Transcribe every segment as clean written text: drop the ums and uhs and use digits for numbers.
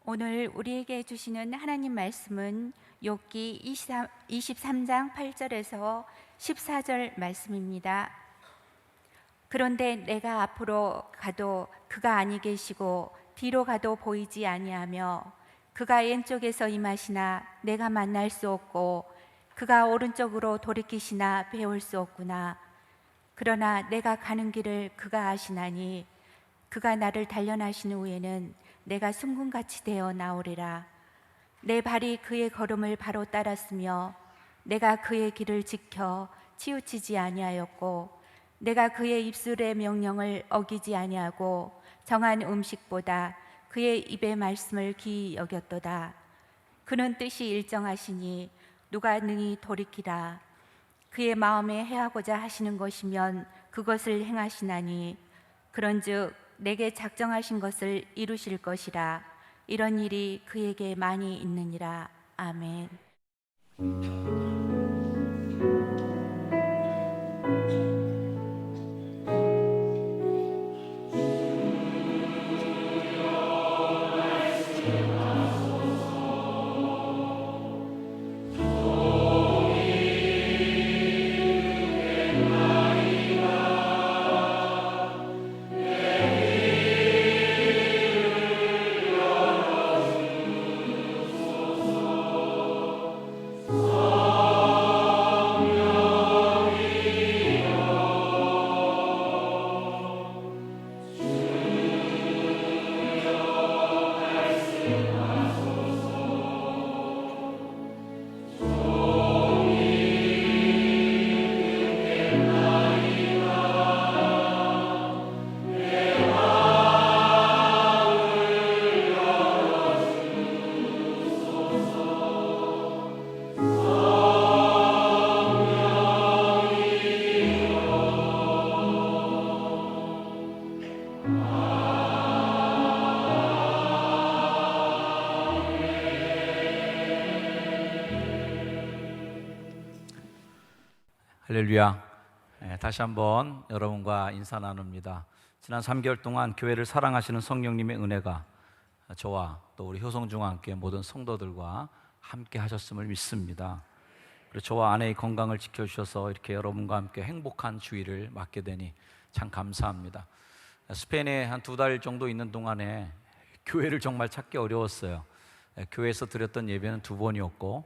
오늘 우리에게 주시는 하나님 말씀은 욥기 23장 8절에서 14절 말씀입니다. 그런데 내가 앞으로 가도 그가 아니 계시고 뒤로 가도 보이지 아니하며 그가 왼쪽에서 임하시나 내가 만날 수 없고 그가 오른쪽으로 돌이키시나 배울 수 없구나. 그러나 내가 가는 길을 그가 아시나니 그가 나를 단련하신 후에는 내가 순금같이 되어 나오리라. 내 발이 그의 걸음을 바로 따랐으며 내가 그의 길을 지켜 치우치지 아니하였고 내가 그의 입술의 명령을 어기지 아니하고 정한 음식보다 그의 입의 말씀을 귀히 여겼도다. 그는 뜻이 일정하시니 누가 능히 돌이키라. 그의 마음에 행하고자 하시는 것이면 그것을 행하시나니 그런즉 내게 작정하신 것을 이루실 것이라. 이런 일이 그에게 많이 있느니라. 아멘. 할렐루야. 다시 한번 여러분과 인사 나눕니다. 지난 3개월 동안 교회를 사랑하시는 성령님의 은혜가 저와 또 우리 효성중앙교회 모든 성도들과 함께 하셨음을 믿습니다. 그리고 저와 아내의 건강을 지켜주셔서 이렇게 여러분과 함께 행복한 주일을 맞게 되니 참 감사합니다. 스페인에 한 2달 정도 있는 동안에 교회를 정말 찾기 어려웠어요. 교회에서 드렸던 예배는 2번이었고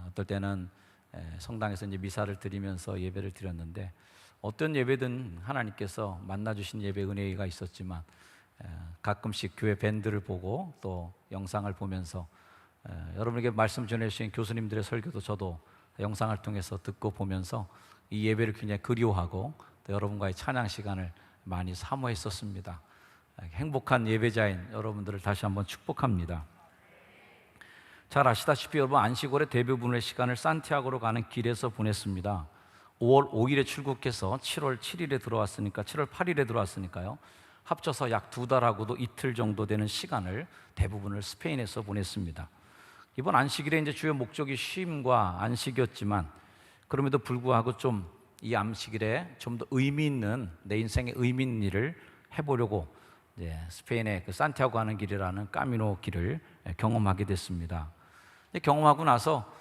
어떨 때는 성당에서 이제 미사를 드리면서 예배를 드렸는데 어떤 예배든 하나님께서 만나주신 예배 은혜가 있었지만 가끔씩 교회 밴드를 보고 또 영상을 보면서 여러분에게 말씀 전해주신 교수님들의 설교도 저도 영상을 통해서 듣고 보면서 이 예배를 굉장히 그리워하고 또 여러분과의 찬양 시간을 많이 사모했었습니다. 행복한 예배자인 여러분들을 다시 한번 축복합니다. 잘 아시다시피 여러분 안식월의 대부분의 시간을 산티아고로 가는 길에서 보냈습니다. 5월 5일에 출국해서 7월 7일에 들어왔으니까 7월 8일에 들어왔으니까요. 합쳐서 약 2달하고도 이틀 정도 되는 시간을 대부분을 스페인에서 보냈습니다. 이번 안식일에 이제 주요 목적이 쉼과 안식이었지만 그럼에도 불구하고 좀 이 안식일에 좀 더 의미 있는 내 인생의 의미 있는 일을 해보려고 이제 스페인의 그 산티아고 가는 길이라는 까미노 길을 경험하게 됐습니다. 경험하고 나서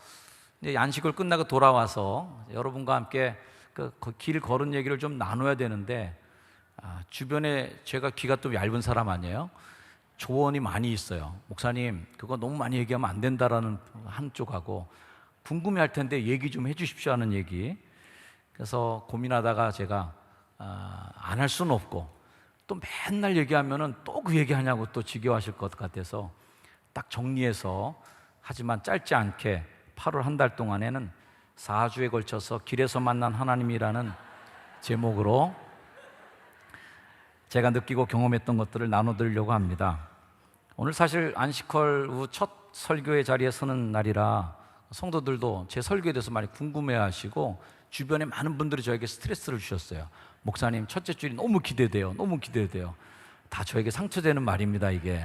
이제 안식을 끝나고 돌아와서 여러분과 함께 그 길 걸은 얘기를 좀 나눠야 되는데 주변에 제가 귀가 또 얇은 사람 아니에요? 조언이 많이 있어요. 목사님 그거 너무 많이 얘기하면 안 된다라는 한쪽하고 궁금해할 텐데 얘기 좀 해주십시오 하는 얘기. 그래서 고민하다가 제가 안 할 수는 없고 또 맨날 얘기하면은 또 그 얘기하냐고 또 지겨워하실 것 같아서 딱 정리해서 하지만 짧지 않게 8월 한 달 동안에는 4주에 걸쳐서 길에서 만난 하나님이라는 제목으로 제가 느끼고 경험했던 것들을 나눠드리려고 합니다. 오늘 사실 안식월 후 첫 설교의 자리에 서는 날이라 성도들도 제 설교에 대해서 많이 궁금해하시고 주변에 많은 분들이 저에게 스트레스를 주셨어요. 목사님 첫째 줄이 너무 기대돼요. 너무 기대돼요. 다 저에게 상처되는 말입니다 이게.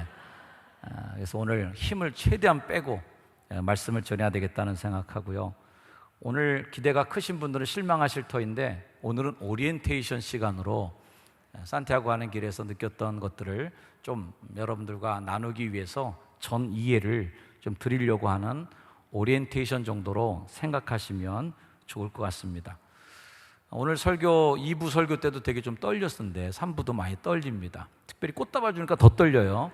그래서 오늘 힘을 최대한 빼고 말씀을 전해야 되겠다는 생각하고요. 오늘 기대가 크신 분들은 실망하실 터인데 오늘은 오리엔테이션 시간으로 산티아고 가는 길에서 느꼈던 것들을 좀 여러분들과 나누기 위해서 전 이해를 좀 드리려고 하는 오리엔테이션 정도로 생각하시면 좋을 것 같습니다. 오늘 설교 2부 설교 때도 되게 좀 떨렸었는데 3부도 많이 떨립니다. 특별히 꽃다발 주니까 더 떨려요.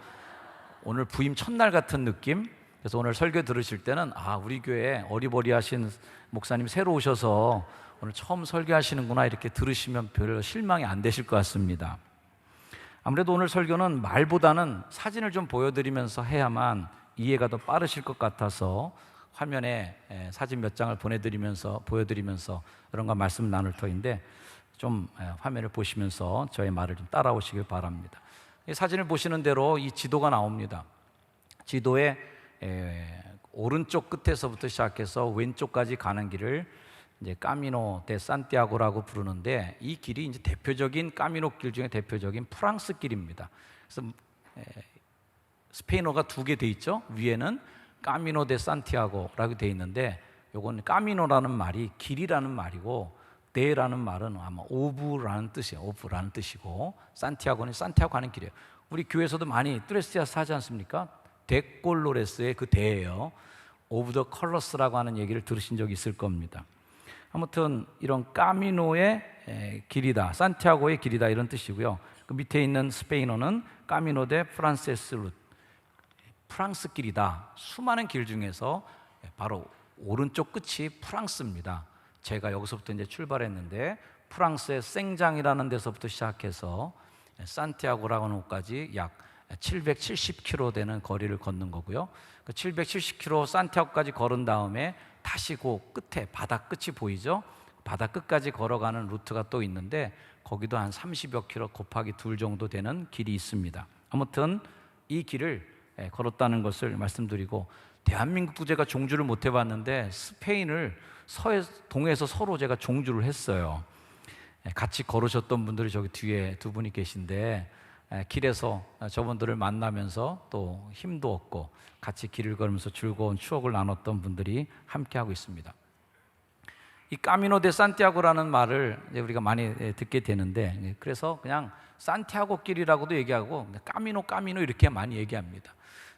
오늘 부임 첫날 같은 느낌. 그래서 오늘 설교 들으실 때는 우리 교회 어리버리하신 목사님 새로 오셔서 오늘 처음 설교하시는구나 이렇게 들으시면 별로 실망이 안 되실 것 같습니다. 아무래도 오늘 설교는 말보다는 사진을 좀 보여드리면서 해야만 이해가 더 빠르실 것 같아서 화면에 사진 몇 장을 보여드리면서 여러분과 말씀 나눌 터인데 좀 화면을 보시면서 저의 말을 좀 따라오시길 바랍니다. 이 사진을 보시는 대로 이 지도가 나옵니다. 지도에 오른쪽 끝에서부터 시작해서 왼쪽까지 가는 길을 이제 까미노 데 산티아고라고 부르는데, 이 길이 이제 대표적인 까미노 길 중에 대표적인 프랑스 길입니다. 그래서 스페인어가 2개 돼 있죠. 위에는 까미노 데 산티아고라고 돼 있는데, 요건 까미노라는 말이 길이라는 말이고, 데라는 말은 아마 오브라는 뜻이에요. 오브라는 뜻이고, 산티아고는 산티아고 가는 길이에요. 우리 교회에서도 많이 뚜레스티아스 하지 않습니까? 데콜로레스의 그 대예요. 오브 더 컬러스라고 하는 얘기를 들으신 적이 있을 겁니다. 아무튼 이런 까미노의 길이다, 산티아고의 길이다 이런 뜻이고요. 그 밑에 있는 스페인어는 까미노 데 프란세스, 프랑스 길이다. 수많은 길 중에서 바로 오른쪽 끝이 프랑스입니다. 제가 여기서부터 이제 출발했는데 프랑스의 생장이라는 데서부터 시작해서 산티아고라고 하는 곳까지 약 770km 되는 거리를 걷는 거고요. 그 770km 산티아고까지 걸은 다음에 다시 그 끝에 바다 끝이 보이죠? 바다 끝까지 걸어가는 루트가 또 있는데 거기도 한 30여 킬로 곱하기 2 정도 되는 길이 있습니다. 아무튼 이 길을 걸었다는 것을 말씀드리고, 대한민국도 제가 종주를 못 해봤는데 스페인을 동해에서 서로 제가 종주를 했어요. 같이 걸으셨던 분들이 저기 뒤에 2분이 계신데 길에서 저분들을 만나면서 또 힘도 얻고 같이 길을 걸으면서 즐거운 추억을 나눴던 분들이 함께하고 있습니다. 이 까미노 데 산티아고라는 말을 우리가 많이 듣게 되는데, 그래서 그냥 산티아고 길이라고도 얘기하고 까미노 이렇게 많이 얘기합니다.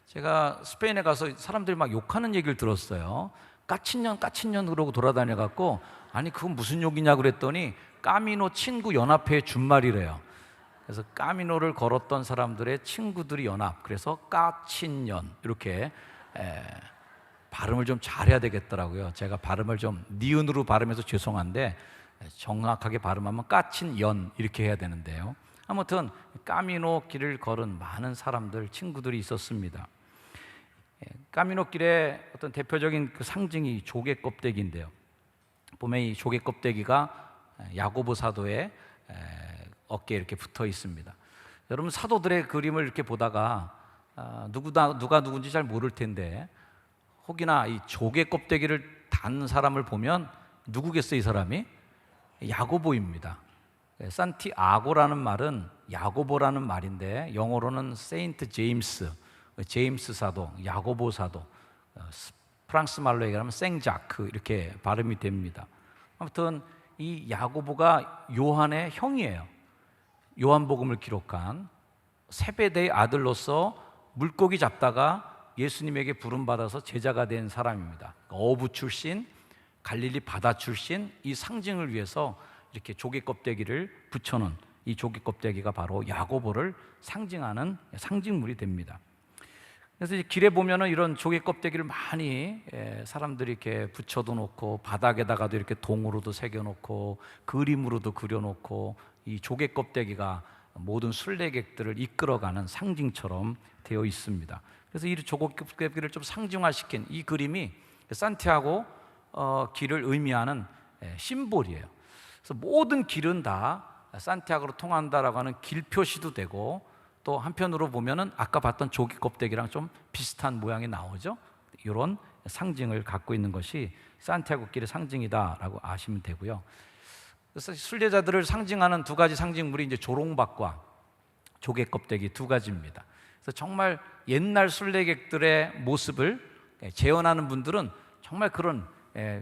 제가 스페인에 가서 사람들이 막 욕하는 얘기를 들었어요. 까친년 그러고 돌아다녀갖고, 아니 그건 무슨 욕이냐고 그랬더니 까미노 친구 연합회의 준말이래요. 그래서 까미노를 걸었던 사람들의 친구들이 연합, 그래서 까친년 이렇게 발음을 좀 잘해야 되겠더라고요. 제가 발음을 좀 니은으로 발음해서 죄송한데 정확하게 발음하면 까친연 이렇게 해야 되는데요. 아무튼 까미노 길을 걸은 많은 사람들, 친구들이 있었습니다. 까미노 길의 어떤 대표적인 그 상징이 조개 껍데기인데요. 보면 이 조개 껍데기가 야고보 사도의 어깨에 이렇게 붙어 있습니다. 여러분 사도들의 그림을 이렇게 보다가 누가 누군지 잘 모를 텐데, 혹이나 이 조개 껍데기를 단 사람을 보면 누구겠어요? 이 사람이 야고보입니다. 산티아고라는 말은 야고보라는 말인데 영어로는 세인트 제임스 사도, 야고보 사도, 프랑스 말로 얘기하면 생자크 이렇게 발음이 됩니다. 아무튼 이 야고보가 요한의 형이에요. 요한복음을 기록한 세베대의 아들로서 물고기 잡다가 예수님에게 부름받아서 제자가 된 사람입니다. 어부 출신, 갈릴리 바다 출신, 이 상징을 위해서 이렇게 조개 껍데기를 붙여놓은 이 조개 껍데기가 바로 야고보를 상징하는 상징물이 됩니다. 그래서 길에 보면은 이런 조개 껍데기를 많이 사람들이 이렇게 붙여도 놓고, 바닥에다가도 이렇게 동으로도 새겨놓고 그림으로도 그려놓고, 이 조개 껍데기가 모든 순례객들을 이끌어가는 상징처럼 되어 있습니다. 그래서 이 조개 껍데기를 좀 상징화시킨 이 그림이 산티아고 길을 의미하는 심볼이에요. 그래서 모든 길은 다 산티아고로 통한다라고 하는 길 표시도 되고, 또 한편으로 보면은 아까 봤던 조개 껍데기랑 좀 비슷한 모양이 나오죠. 이런 상징을 갖고 있는 것이 산티아고 길의 상징이다라고 아시면 되고요. 그래서 순례자들을 상징하는 2가지 상징물이 이제 조롱박과 조개 껍데기 2가지입니다. 그래서 정말 옛날 순례객들의 모습을 재현하는 분들은 정말 그런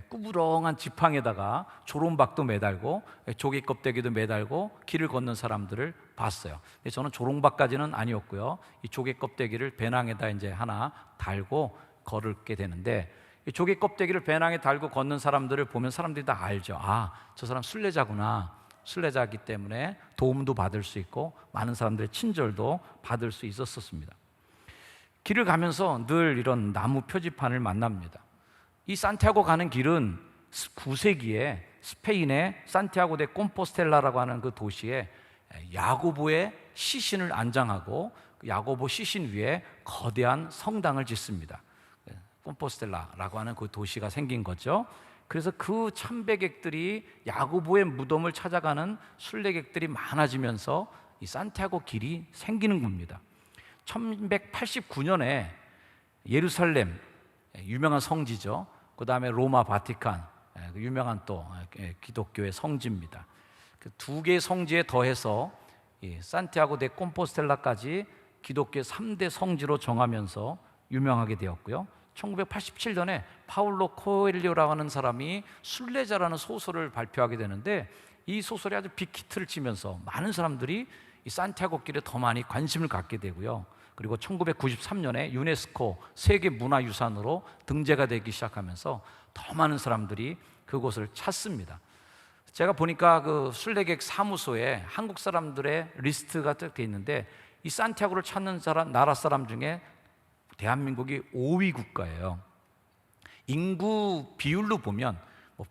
구부렁한 지팡에다가 조롱박도 매달고 조개 껍데기도 매달고 길을 걷는 사람들을 봤어요. 저는 조롱박까지는 아니었고요. 이 조개 껍데기를 배낭에다 이제 하나 달고 걸게 되는데, 이 조개 껍데기를 배낭에 달고 걷는 사람들을 보면 사람들이 다 알죠. 아, 저 사람 순례자구나. 순례자이기 때문에 도움도 받을 수 있고 많은 사람들의 친절도 받을 수 있었습니다. 길을 가면서 늘 이런 나무 표지판을 만납니다. 이 산티아고 가는 길은 9세기에 스페인의 산티아고 데 콤포스텔라라고 하는 그 도시에 야고보의 시신을 안장하고 그 야고보 시신 위에 거대한 성당을 짓습니다. 콤포스텔라라고 하는 그 도시가 생긴 거죠. 그래서 그 참배객들이 야고보의 무덤을 찾아가는 순례객들이 많아지면서 이 산티아고 길이 생기는 겁니다. 1189년에 예루살렘, 유명한 성지죠. 그 다음에 로마 바티칸, 유명한 또 기독교의 성지입니다. 그 두 개의 성지에 더해서 산티아고 데 콤포스텔라까지 기독교의 3대 성지로 정하면서 유명하게 되었고요. 1987년에 파울로 코엘료라고 하는 사람이 순례자라는 소설을 발표하게 되는데, 이 소설이 아주 빅히트를 치면서 많은 사람들이 이 산티아고 길에 더 많이 관심을 갖게 되고요. 그리고 1993년에 유네스코 세계문화유산으로 등재가 되기 시작하면서 더 많은 사람들이 그곳을 찾습니다. 제가 보니까 그 순례객 사무소에 한국 사람들의 리스트가 딱 돼 있는데, 이 산티아고를 찾는 나라 사람 중에 대한민국이 5위 국가예요. 인구 비율로 보면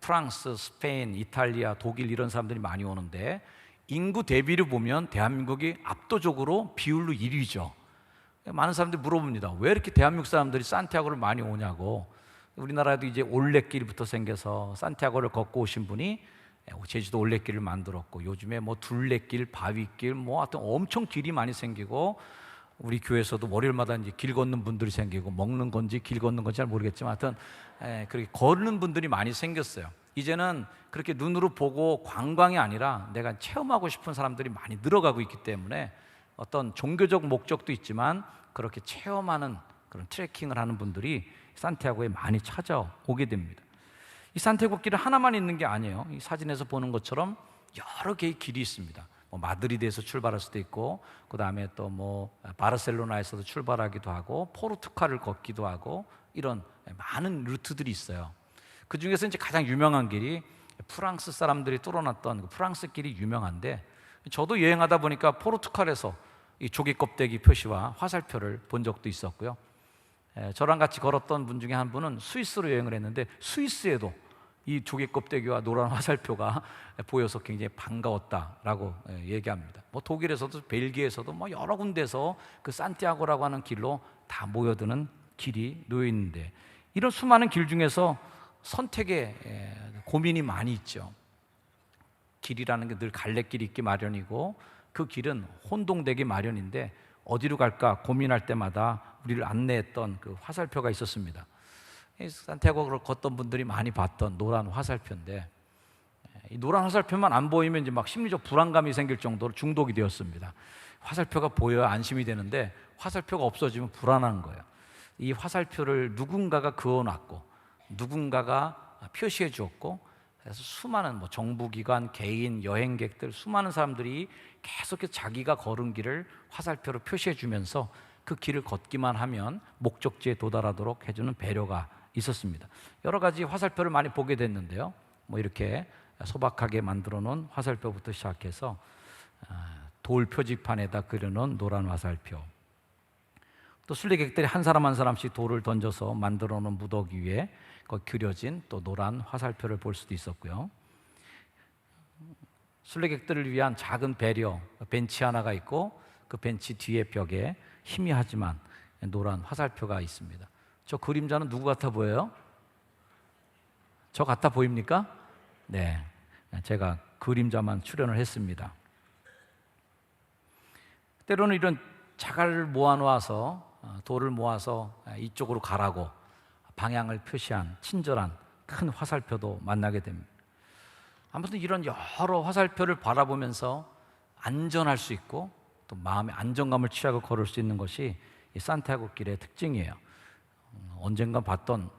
프랑스, 스페인, 이탈리아, 독일 이런 사람들이 많이 오는데, 인구 대비로 보면 대한민국이 압도적으로 비율로 1위죠. 많은 사람들이 물어봅니다. 왜 이렇게 대한민국 사람들이 산티아고를 많이 오냐고. 우리나라에도 이제 올레길부터 생겨서 산티아고를 걷고 오신 분이 제주도 올레길을 만들었고, 요즘에 뭐 둘레길, 바위길, 뭐 하여튼 엄청 길이 많이 생기고, 우리 교회에서도 월요일마다 이제 길 걷는 분들이 생기고, 먹는 건지 길 걷는 건지 잘 모르겠지만 하여튼 그렇게 걷는 분들이 많이 생겼어요. 이제는 그렇게 눈으로 보고 관광이 아니라 내가 체험하고 싶은 사람들이 많이 늘어가고 있기 때문에 어떤 종교적 목적도 있지만 그렇게 체험하는 그런 트레킹을 하는 분들이 산티아고에 많이 찾아오게 됩니다. 이 산티아고 길은 하나만 있는 게 아니에요. 이 사진에서 보는 것처럼 여러 개의 길이 있습니다. 마드리드에서 출발할 수도 있고, 그 다음에 또 바르셀로나에서도 출발하기도 하고, 포르투갈을 걷기도 하고, 이런 많은 루트들이 있어요. 그 중에서 이제 가장 유명한 길이 프랑스 사람들이 뚫어놨던 그 프랑스 길이 유명한데, 저도 여행하다 보니까 포르투갈에서 이 조개 껍데기 표시와 화살표를 본 적도 있었고요. 저랑 같이 걸었던 분 중에 한 분은 스위스로 여행을 했는데, 스위스에도 이 조개 껍데기와 노란 화살표가 보여서 굉장히 반가웠다라고 얘기합니다. 독일에서도 벨기에에서도 여러 군데서 그 산티아고라고 하는 길로 다 모여드는 길이 놓여 있는데, 이런 수많은 길 중에서 선택에 고민이 많이 있죠. 길이라는 게 늘 갈래길이 있기 마련이고, 그 길은 혼동되기 마련인데 어디로 갈까 고민할 때마다 우리를 안내했던 그 화살표가 있었습니다. 산티아고를 걷던 분들이 많이 봤던 노란 화살표인데, 이 노란 화살표만 안 보이면 이제 막 심리적 불안감이 생길 정도로 중독이 되었습니다. 화살표가 보여야 안심이 되는데 화살표가 없어지면 불안한 거예요. 이 화살표를 누군가가 그어놨고 누군가가 표시해 주었고, 그래서 수많은 정부기관, 개인, 여행객들, 수많은 사람들이 계속해서 자기가 걸은 길을 화살표로 표시해 주면서 그 길을 걷기만 하면 목적지에 도달하도록 해주는 배려가 있었습니다. 여러 가지 화살표를 많이 보게 됐는데요. 이렇게 소박하게 만들어 놓은 화살표부터 시작해서 돌 표지판에다 그려놓은 노란 화살표, 또 순례객들이 한 사람 한 사람씩 돌을 던져서 만들어 놓은 무더기 위에 그려진 또 노란 화살표를 볼 수도 있었고요. 순례객들을 위한 작은 배려, 벤치 하나가 있고 그 벤치 뒤에 벽에 희미하지만 노란 화살표가 있습니다. 저 그림자는 누구 같아 보여요? 저 같아 보입니까? 네, 제가 그림자만 출연을 했습니다. 때로는 이런 자갈을 모아놓아서 돌을 모아서 이쪽으로 가라고 방향을 표시한 친절한 큰 화살표도 만나게 됩니다. 아무튼 이런 여러 화살표를 바라보면서 안전할 수 있고 또 마음의 안정감을 취하고 걸을 수 있는 것이 이 산티아고 길의 특징이에요. 언젠가 봤던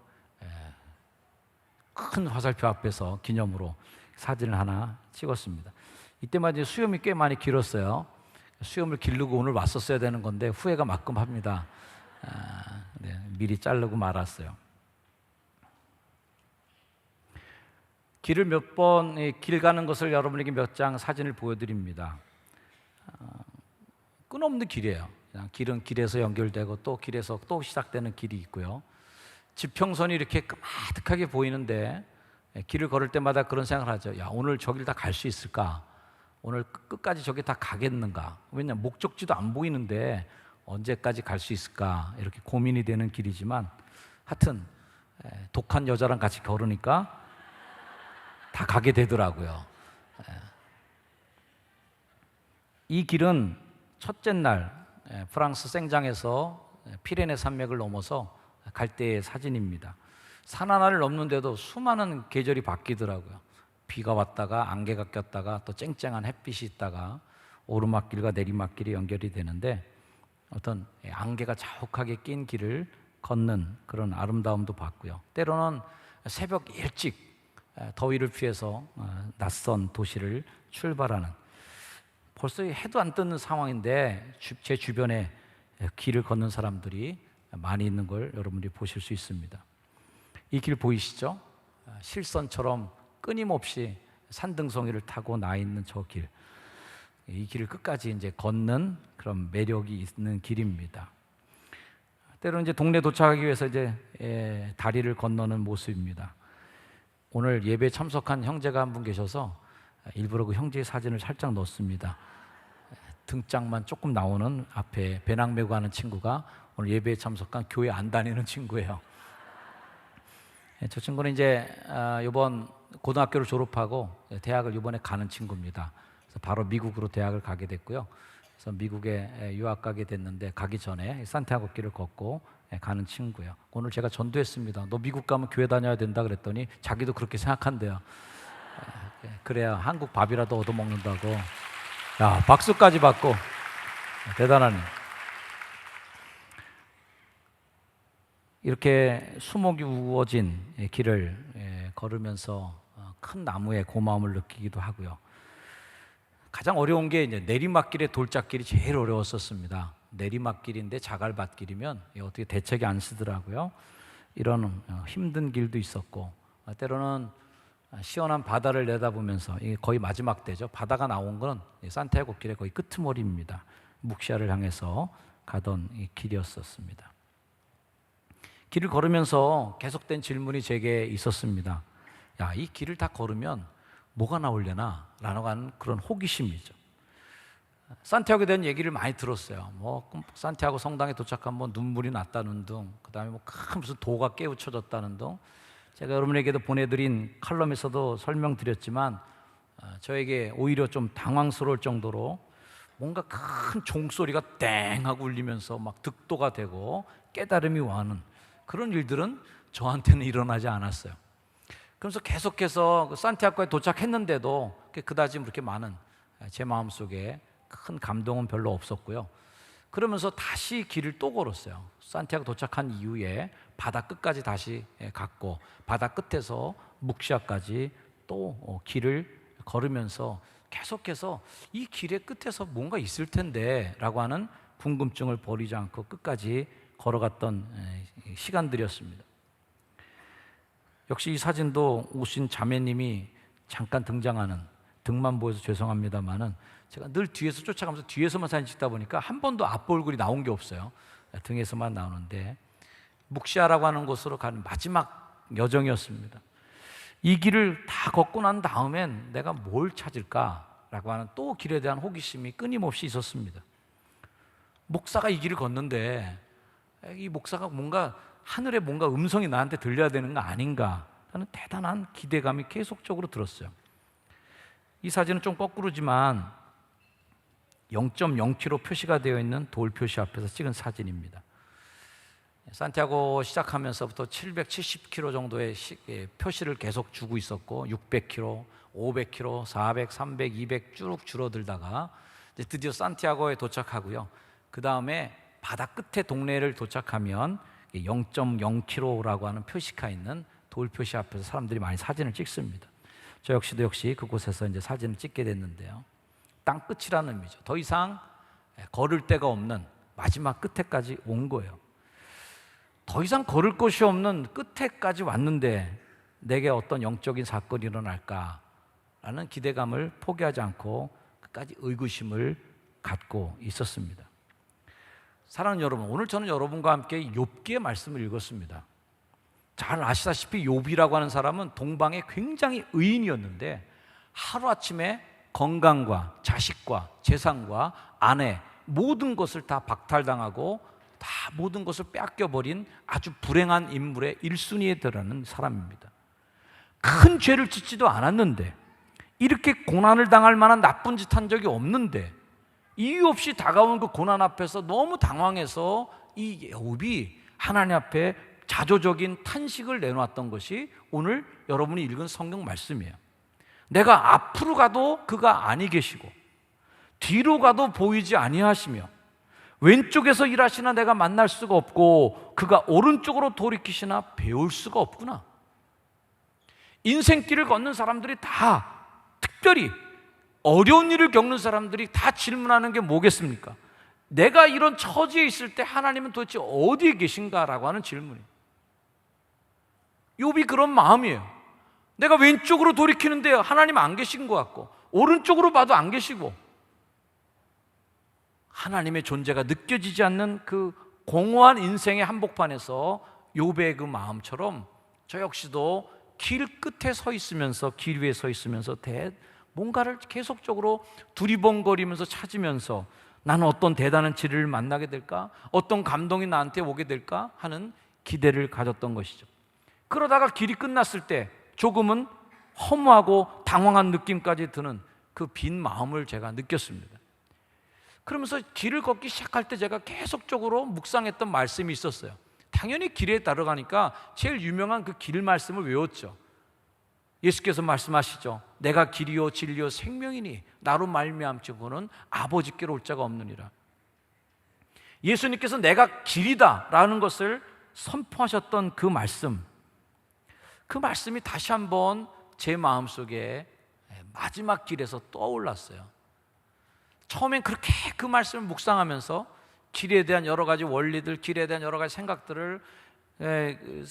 큰 화살표 앞에서 기념으로 사진을 하나 찍었습니다. 이때만 이제 수염이 꽤 많이 길었어요. 수염을 기르고 오늘 왔었어야 되는 건데 후회가 만큼합니다. 네, 미리 자르고 말았어요. 길을 몇 번 길 가는 것을 여러분에게 몇 장 사진을 보여드립니다. 끊없는 길이에요. 그냥 길은 길에서 연결되고 또 길에서 또 시작되는 길이 있고요. 지평선이 이렇게 까마득하게 보이는데 길을 걸을 때마다 그런 생각을 하죠. 야, 오늘 저길 다 갈 수 있을까? 오늘 끝까지 저기 다 가겠는가? 왜냐하면 목적지도 안 보이는데 언제까지 갈 수 있을까? 이렇게 고민이 되는 길이지만 하여튼 독한 여자랑 같이 걸으니까 다 가게 되더라고요. 이 길은 첫째 날 프랑스 생장에서 피레네 산맥을 넘어서 갈 때의 사진입니다. 산 하나를 넘는데도 수많은 계절이 바뀌더라고요. 비가 왔다가 안개가 꼈다가 또 쨍쨍한 햇빛이 있다가 오르막길과 내리막길이 연결이 되는데 어떤 안개가 자욱하게 낀 길을 걷는 그런 아름다움도 봤고요. 때로는 새벽 일찍 더위를 피해서 낯선 도시를 출발하는, 벌써 해도 안 뜨는 상황인데 제 주변에 길을 걷는 사람들이 많이 있는 걸 여러분들이 보실 수 있습니다. 이 길 보이시죠? 실선처럼 끊임없이 산등성이를 타고 나 있는 저 길, 이 길을 끝까지 이제 걷는 그런 매력이 있는 길입니다. 때로는 이제 동네 도착하기 위해서 이제 다리를 건너는 모습입니다. 오늘 예배에 참석한 형제가 한 분 계셔서 일부러 그 형제의 사진을 살짝 넣었습니다. 등짝만 조금 나오는 앞에 배낭 메고 가는 친구가 오늘 예배에 참석한 교회 안 다니는 친구예요. 저 친구는 이제 이번 고등학교를 졸업하고 대학을 이번에 가는 친구입니다. 그래서 바로 미국으로 대학을 가게 됐고요. 그래서 미국에 유학 가게 됐는데 가기 전에 산티아고 길을 걷고 가는 친구예요. 오늘 제가 전도했습니다. 너 미국 가면 교회 다녀야 된다 그랬더니 자기도 그렇게 생각한대요. 그래야 한국 밥이라도 얻어먹는다고. 야, 박수까지 받고 대단하네. 이렇게 수목이 우거진 길을 걸으면서 큰 나무의 고마움을 느끼기도 하고요. 가장 어려운 게 이제 내리막길의 돌짝길이 제일 어려웠었습니다. 내리막길인데 자갈밭길이면 어떻게 대책이 안 쓰더라고요. 이런 힘든 길도 있었고, 때로는 시원한 바다를 내다보면서, 이게 거의 마지막 때죠. 바다가 나온 건 산티아고 길의 거의 끄트머리입니다. 묵시아를 향해서 가던 이 길이었었습니다. 길을 걸으면서 계속된 질문이 제게 있었습니다. 야, 이 길을 다 걸으면 뭐가 나오려나? 라는 그런 호기심이죠. 산티아고에 대한 얘기를 많이 들었어요. 뭐 산티아고 성당에 도착하면 눈물이 났다는 등, 그 다음에 뭐 큰 무슨 도가 깨우쳐졌다는 등, 제가 여러분에게도 보내드린 칼럼에서도 설명드렸지만 저에게 오히려 좀 당황스러울 정도로 뭔가 큰 종소리가 땡 하고 울리면서 막 득도가 되고 깨달음이 와는 그런 일들은 저한테는 일어나지 않았어요. 그러면서 계속해서 산티아고에 도착했는데도 그다지 그렇게 많은 제 마음속에 큰 감동은 별로 없었고요. 그러면서 다시 길을 또 걸었어요. 산티아고 도착한 이후에 바다 끝까지 다시 갔고, 바다 끝에서 묵시아까지 또 길을 걸으면서 계속해서 이 길의 끝에서 뭔가 있을 텐데 라고 하는 궁금증을 버리지 않고 끝까지 걸어갔던 시간들이었습니다. 역시 이 사진도 오신 자매님이 잠깐 등장하는, 등만 보여서 죄송합니다만은 제가 늘 뒤에서 쫓아가면서 뒤에서만 사진 찍다 보니까 한 번도 앞 얼굴이 나온 게 없어요. 등에서만 나오는데, 묵시아라고 하는 곳으로 가는 마지막 여정이었습니다. 이 길을 다 걷고 난 다음엔 내가 뭘 찾을까라고 하는 또 길에 대한 호기심이 끊임없이 있었습니다. 목사가 이 길을 걷는데 이 목사가 뭔가 하늘에 뭔가 음성이 나한테 들려야 되는 거 아닌가 하는 대단한 기대감이 계속적으로 들었어요. 이 사진은 좀 거꾸로지만 0.0km 표시가 되어 있는 돌 표시 앞에서 찍은 사진입니다. 산티아고 시작하면서부터 770km 정도의 표시를 계속 주고 있었고, 600km, 500km, 400, 300, 200 쭉 줄어들다가 이제 드디어 산티아고에 도착하고요. 그 다음에 바다 끝에 동네를 도착하면 0.0km라고 하는 표시가 있는 돌표시 앞에서 사람들이 많이 사진을 찍습니다. 저 역시도 그곳에서 이제 사진을 찍게 됐는데요. 땅 끝이라는 의미죠. 더 이상 걸을 데가 없는 마지막 끝에까지 온 거예요. 더 이상 걸을 곳이 없는 끝에까지 왔는데 내게 어떤 영적인 사건이 일어날까라는 기대감을 포기하지 않고 끝까지 의구심을 갖고 있었습니다. 사랑하는 여러분, 오늘 저는 여러분과 함께 욥기의 말씀을 읽었습니다. 잘 아시다시피 욥이라고 하는 사람은 동방의 굉장히 의인이었는데 하루아침에 건강과 자식과 재산과 아내 모든 것을 다 박탈당하고 다 모든 것을 빼앗겨버린 아주 불행한 인물의 1순위에 들어가는 사람입니다. 큰 죄를 짓지도 않았는데, 이렇게 고난을 당할 만한 나쁜 짓 한 적이 없는데 이유 없이 다가온 그 고난 앞에서 너무 당황해서 이 욥이 하나님 앞에 자조적인 탄식을 내놓았던 것이 오늘 여러분이 읽은 성경 말씀이에요. 내가 앞으로 가도 그가 아니 계시고 뒤로 가도 보이지 아니하시며 왼쪽에서 일하시나 내가 만날 수가 없고 그가 오른쪽으로 돌이키시나 배울 수가 없구나. 인생길을 걷는 사람들이 다, 특별히 어려운 일을 겪는 사람들이 다 질문하는 게 뭐겠습니까? 내가 이런 처지에 있을 때 하나님은 도대체 어디에 계신가라고 하는 질문이에요. 욥이 그런 마음이에요. 내가 왼쪽으로 돌이키는데 하나님 안 계신 것 같고 오른쪽으로 봐도 안 계시고 하나님의 존재가 느껴지지 않는 그 공허한 인생의 한복판에서 욥의 그 마음처럼 저 역시도 길 끝에 서 있으면서, 길 위에 서 있으면서 뭔가를 계속적으로 두리번거리면서 찾으면서 나는 어떤 대단한 진리를 만나게 될까? 어떤 감동이 나한테 오게 될까? 하는 기대를 가졌던 것이죠. 그러다가 길이 끝났을 때 조금은 허무하고 당황한 느낌까지 드는 그 빈 마음을 제가 느꼈습니다. 그러면서 길을 걷기 시작할 때 제가 계속적으로 묵상했던 말씀이 있었어요. 당연히 길에 따라가니까 제일 유명한 그 길 말씀을 외웠죠. 예수께서 말씀하시죠. 내가 길이요 진리요 생명이니 나로 말미암지 고는 아버지께로 올 자가 없느니라. 예수님께서 내가 길이다라는 것을 선포하셨던 그 말씀, 그 말씀이 다시 한번 제 마음속에 마지막 길에서 떠올랐어요. 처음엔 그렇게 그 말씀을 묵상하면서 길에 대한 여러 가지 원리들, 길에 대한 여러 가지 생각들을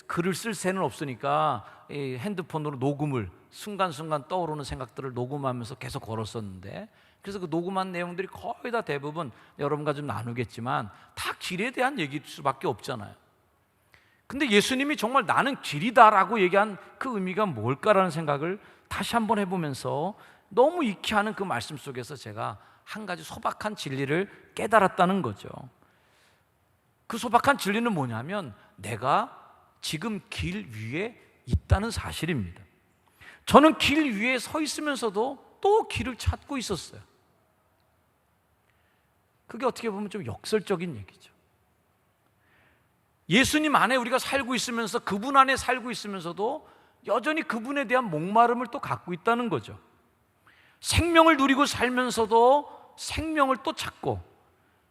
글을 쓸 새는 없으니까 핸드폰으로 녹음을 순간순간 떠오르는 생각들을 녹음하면서 계속 걸었었는데, 그래서 그 녹음한 내용들이 거의 다 대부분 여러분과 좀 나누겠지만 다 길에 대한 얘기일 수밖에 없잖아요. 근데 예수님이 정말 나는 길이다라고 얘기한 그 의미가 뭘까라는 생각을 다시 한번 해보면서 너무 익히 하는 그 말씀 속에서 제가 한 가지 소박한 진리를 깨달았다는 거죠. 그 소박한 진리는 뭐냐면 내가 지금 길 위에 있다는 사실입니다. 저는 길 위에 서 있으면서도 또 길을 찾고 있었어요. 그게 어떻게 보면 좀 역설적인 얘기죠. 예수님 안에 우리가 살고 있으면서, 그분 안에 살고 있으면서도 여전히 그분에 대한 목마름을 또 갖고 있다는 거죠. 생명을 누리고 살면서도 생명을 또 찾고,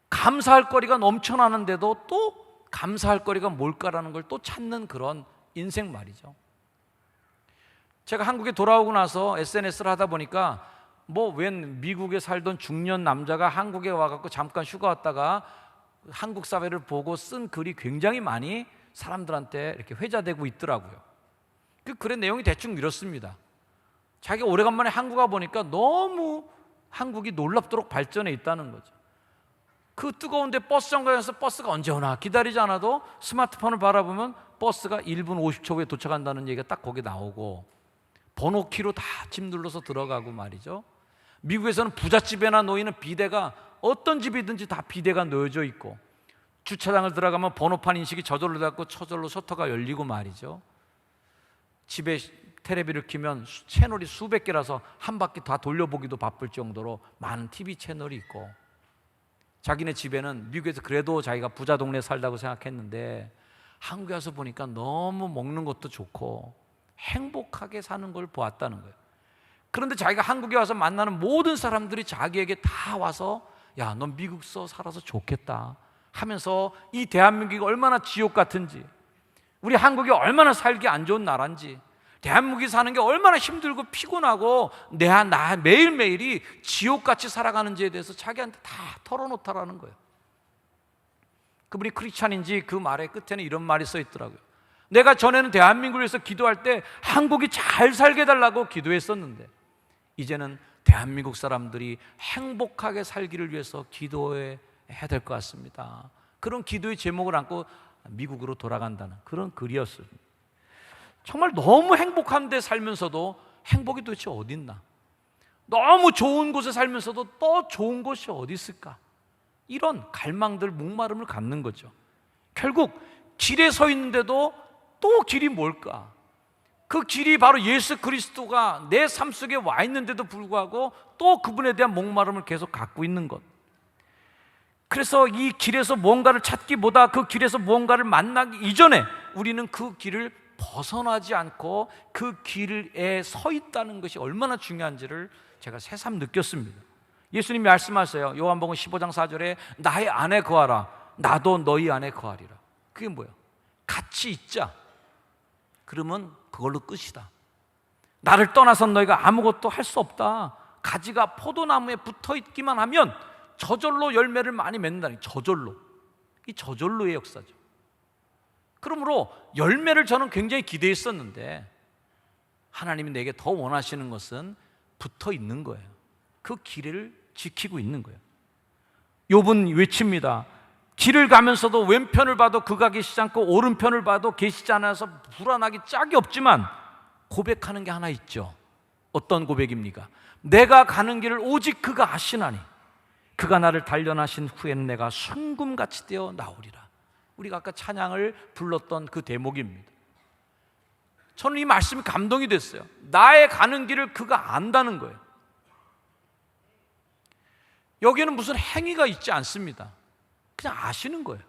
감사할 거리가 넘쳐나는데도 또 감사할 거리가 뭘까라는 걸 또 찾는 그런 인생 말이죠. 제가 한국에 돌아오고 나서 SNS를 하다 보니까 웬 미국에 살던 중년 남자가 한국에 와갖고 잠깐 휴가 왔다가 한국 사회를 보고 쓴 글이 굉장히 많이 사람들한테 이렇게 회자되고 있더라고요. 그 글의 내용이 대충 이렇습니다. 자기가 오래간만에 한국 와보니까 너무 한국이 놀랍도록 발전해 있다는 거죠. 그 뜨거운데 버스 정거장에서 버스가 언제 오나 기다리지 않아도 스마트폰을 바라보면 버스가 1분 50초 후에 도착한다는 얘기가 딱 거기 나오고, 번호키로 다 집 눌러서 들어가고 말이죠. 미국에서는 부잣집에나 놓이는 비대가 어떤 집이든지 다 비대가 놓여져 있고, 주차장을 들어가면 번호판 인식이 저절로 닫고 저절로 셔터가 열리고 말이죠. 집에 테레비를 켜면 채널이 수백 개라서 한 바퀴 다 돌려보기도 바쁠 정도로 많은 TV 채널이 있고, 자기네 집에는 미국에서 그래도 자기가 부자 동네에 살다고 생각했는데 한국에 와서 보니까 너무 먹는 것도 좋고 행복하게 사는 걸 보았다는 거예요. 그런데 자기가 한국에 와서 만나는 모든 사람들이 자기에게 다 와서 야, 넌 미국서 살아서 좋겠다 하면서 이 대한민국이 얼마나 지옥 같은지, 우리 한국이 얼마나 살기 안 좋은 나라인지, 대한민국이 사는 게 얼마나 힘들고 피곤하고 나 매일매일이 지옥같이 살아가는지에 대해서 자기한테 다 털어놓다라는 거예요. 그분이 크리스찬인지 그 말의 끝에는 이런 말이 써 있더라고요. 내가 전에는 대한민국을 위해서 기도할 때 한국이 잘 살게 해달라고 기도했었는데 이제는 대한민국 사람들이 행복하게 살기를 위해서 기도해야 될 것 같습니다. 그런 기도의 제목을 안고 미국으로 돌아간다는 그런 글이었습니다. 정말 너무 행복한데 살면서도 행복이 도대체 어디 있나? 너무 좋은 곳에 살면서도 또 좋은 곳이 어디 있을까? 이런 갈망들, 목마름을 갖는 거죠. 결국 길에 서 있는데도 또 길이 뭘까? 그 길이 바로 예수 그리스도가 내 삶 속에 와 있는데도 불구하고 또 그분에 대한 목마름을 계속 갖고 있는 것. 그래서 이 길에서 무언가를 찾기보다 그 길에서 무언가를 만나기 이전에 우리는 그 길을 벗어나지 않고 그 길에 서 있다는 것이 얼마나 중요한지를 제가 새삼 느꼈습니다. 예수님이 말씀하세요. 요한복음 15장 4절에 나의 안에 거하라, 나도 너희 안에 거하리라. 그게 뭐예요? 같이 있자. 그러면 그걸로 끝이다. 나를 떠나선 너희가 아무것도 할 수 없다. 가지가 포도나무에 붙어 있기만 하면 저절로 열매를 많이 맺는다니. 저절로. 이 저절로의 역사죠. 그러므로 열매를 저는 굉장히 기대했었는데 하나님이 내게 더 원하시는 것은 붙어 있는 거예요. 그 길을 지키고 있는 거예요. 욥은 외칩니다. 길을 가면서도 왼편을 봐도 그가 계시지 않고 오른편을 봐도 계시지 않아서 불안하기 짝이 없지만 고백하는 게 하나 있죠. 어떤 고백입니까? 내가 가는 길을 오직 그가 아시나니 그가 나를 단련하신 후에는 내가 순금같이 되어 나오리라. 우리가 아까 찬양을 불렀던 그 대목입니다. 저는 이 말씀이 감동이 됐어요. 나의 가는 길을 그가 안다는 거예요. 여기에는 무슨 행위가 있지 않습니다. 그냥 아시는 거예요.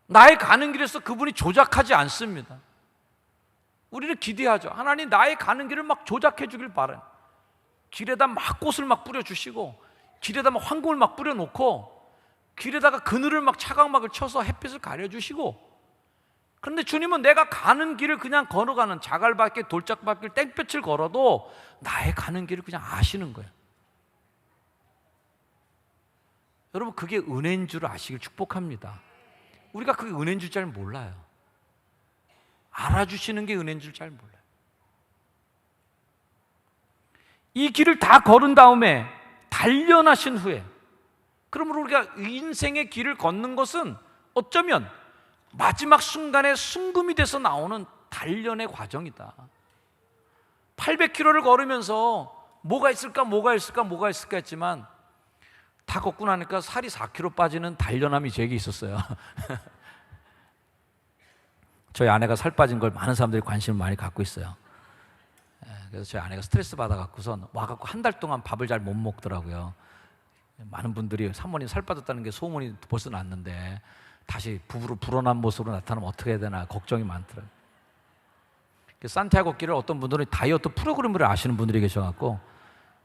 나의 가는 길에서 그분이 조작하지 않습니다. 우리는 기대하죠. 하나님 나의 가는 길을 막 조작해 주길 바라요. 길에다 막 꽃을 막 뿌려주시고 길에다 막 황금을 막 뿌려놓고 길에다가 그늘을 막 차광막을 쳐서 햇빛을 가려주시고, 그런데 주님은 내가 가는 길을 그냥 걸어가는 자갈밭길 돌짝밭길 땡볕을 걸어도 나의 가는 길을 그냥 아시는 거예요. 여러분 그게 은혜인 줄 아시길 축복합니다. 우리가 그게 은혜인 줄 잘 몰라요. 알아주시는 게 은혜인 줄 잘 몰라요. 이 길을 다 걸은 다음에 단련하신 후에, 그러므로 우리가 인생의 길을 걷는 것은 어쩌면 마지막 순간에 순금이 돼서 나오는 단련의 과정이다. 800km를 걸으면서 뭐가 있을까 했지만 다 걷고 나니까 살이 4kg 빠지는 단련함이 제게 있었어요. 저희 아내가 살 빠진 걸 많은 사람들이 관심을 많이 갖고 있어요. 그래서 저희 아내가 스트레스 받아갖고선 와갖고 한 달 동안 밥을 잘 못 먹더라고요. 많은 분들이 사모님 살 빠졌다는 게 소문이 벌써 났는데 다시 부부로 불어난 모습으로 나타나면 어떻게 해야 되나 걱정이 많더라고요. 산티아고 길을 어떤 분들은 다이어트 프로그램을 아시는 분들이 계셔갖고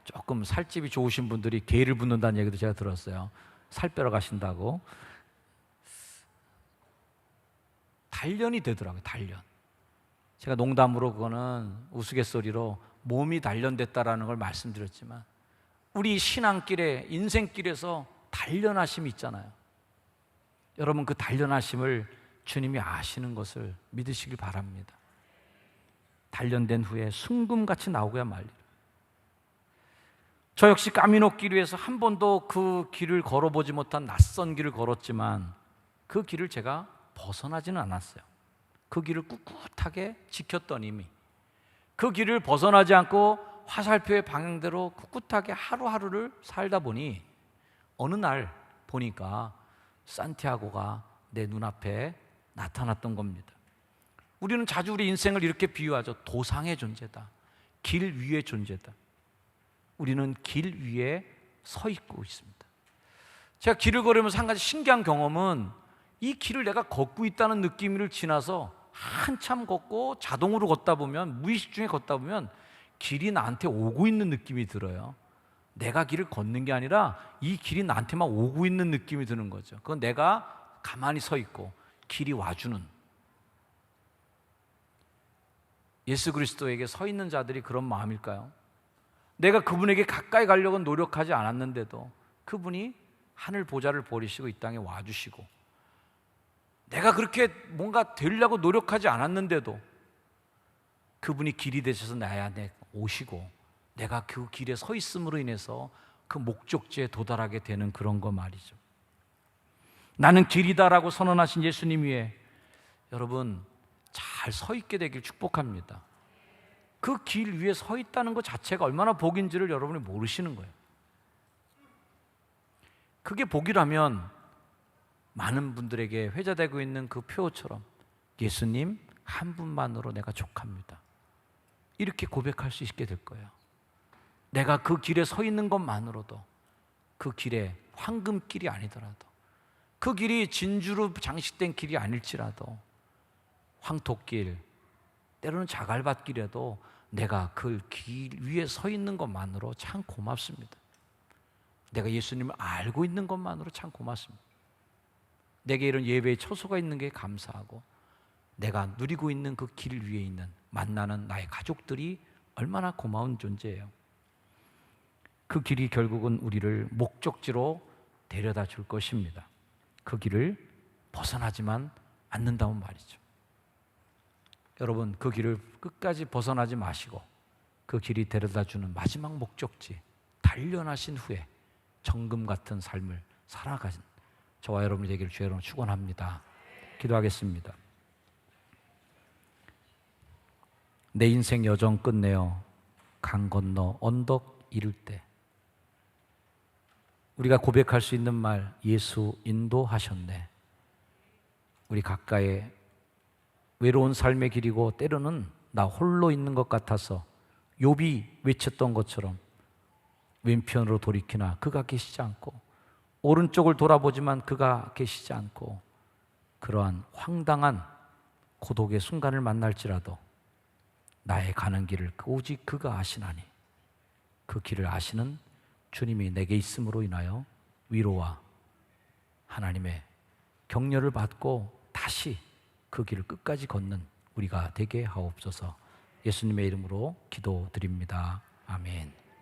조금 살집이 좋으신 분들이 게를 붓는다는 얘기도 제가 들었어요. 살 빼러 가신다고. 단련이 되더라고요. 단련. 제가 농담으로 그거는 우스갯소리로 몸이 단련됐다라는 걸 말씀드렸지만 우리 신앙길에 인생길에서 단련하심이 있잖아요. 여러분 그 단련하심을 주님이 아시는 것을 믿으시길 바랍니다. 단련된 후에 순금같이 나오고야 말리라. 저 역시 까미노길 위해서 한 번도 그 길을 걸어보지 못한 낯선 길을 걸었지만 그 길을 제가 벗어나지는 않았어요. 그 길을 꿋꿋하게 지켰던 이미 그 길을 벗어나지 않고 화살표의 방향대로 꿋꿋하게 하루하루를 살다 보니 어느 날 보니까 산티아고가 내 눈앞에 나타났던 겁니다. 우리는 자주 우리 인생을 이렇게 비유하죠. 도상의 존재다. 길 위의 존재다. 우리는 길 위에 서 있고 있습니다. 제가 길을 걸으면서 한 가지 신기한 경험은 이 길을 내가 걷고 있다는 느낌을 지나서 한참 걷고 자동으로 걷다 보면 무의식 중에 걷다 보면 길이 나한테 오고 있는 느낌이 들어요. 내가 길을 걷는 게 아니라 이 길이 나한테만 오고 있는 느낌이 드는 거죠. 그건 내가 가만히 서 있고 길이 와주는 예수 그리스도에게 서 있는 자들이 그런 마음일까요? 내가 그분에게 가까이 가려고 노력하지 않았는데도 그분이 하늘 보좌를 버리시고 이 땅에 와주시고, 내가 그렇게 뭔가 되려고 노력하지 않았는데도 그분이 길이 되셔서 내 안에 오시고, 내가 그 길에 서 있음으로 인해서 그 목적지에 도달하게 되는 그런 거 말이죠. 나는 길이다라고 선언하신 예수님 위에 여러분 잘 서 있게 되길 축복합니다. 그 길 위에 서 있다는 것 자체가 얼마나 복인지를 여러분이 모르시는 거예요. 그게 복이라면 많은 분들에게 회자되고 있는 그 표처럼 예수님 한 분만으로 내가 족합니다, 이렇게 고백할 수 있게 될 거예요. 내가 그 길에 서 있는 것만으로도, 그 길에 황금길이 아니더라도, 그 길이 진주로 장식된 길이 아닐지라도, 황토길, 때로는 자갈밭길에도 내가 그 길 위에 서 있는 것만으로 참 고맙습니다. 내가 예수님을 알고 있는 것만으로 참 고맙습니다. 내게 이런 예배의 처소가 있는 게 감사하고, 내가 누리고 있는 그 길 위에 있는 만나는 나의 가족들이 얼마나 고마운 존재예요. 그 길이 결국은 우리를 목적지로 데려다 줄 것입니다. 그 길을 벗어나지만 않는다면 말이죠. 여러분, 그 길을 끝까지 벗어나지 마시고 그 길이 데려다 주는 마지막 목적지 단련하신 후에 정금 같은 삶을 살아가신 저와 여러분이 되기를 주의 이름으로 축원합니다. 기도하겠습니다. 내 인생 여정 끝내어 강 건너 언덕 이를 때 우리가 고백할 수 있는 말, 예수 인도하셨네. 우리 가까이 외로운 삶의 길이고 때로는 나 홀로 있는 것 같아서 욥이 외쳤던 것처럼 왼편으로 돌이키나 그가 계시지 않고, 오른쪽을 돌아보지만 그가 계시지 않고, 그러한 황당한 고독의 순간을 만날지라도 나의 가는 길을 오직 그가 아시나니, 그 길을 아시는 주님이 내게 있음으로 인하여 위로와 하나님의 격려를 받고 다시 그 길을 끝까지 걷는 우리가 되게 하옵소서. 예수님의 이름으로 기도드립니다. 아멘.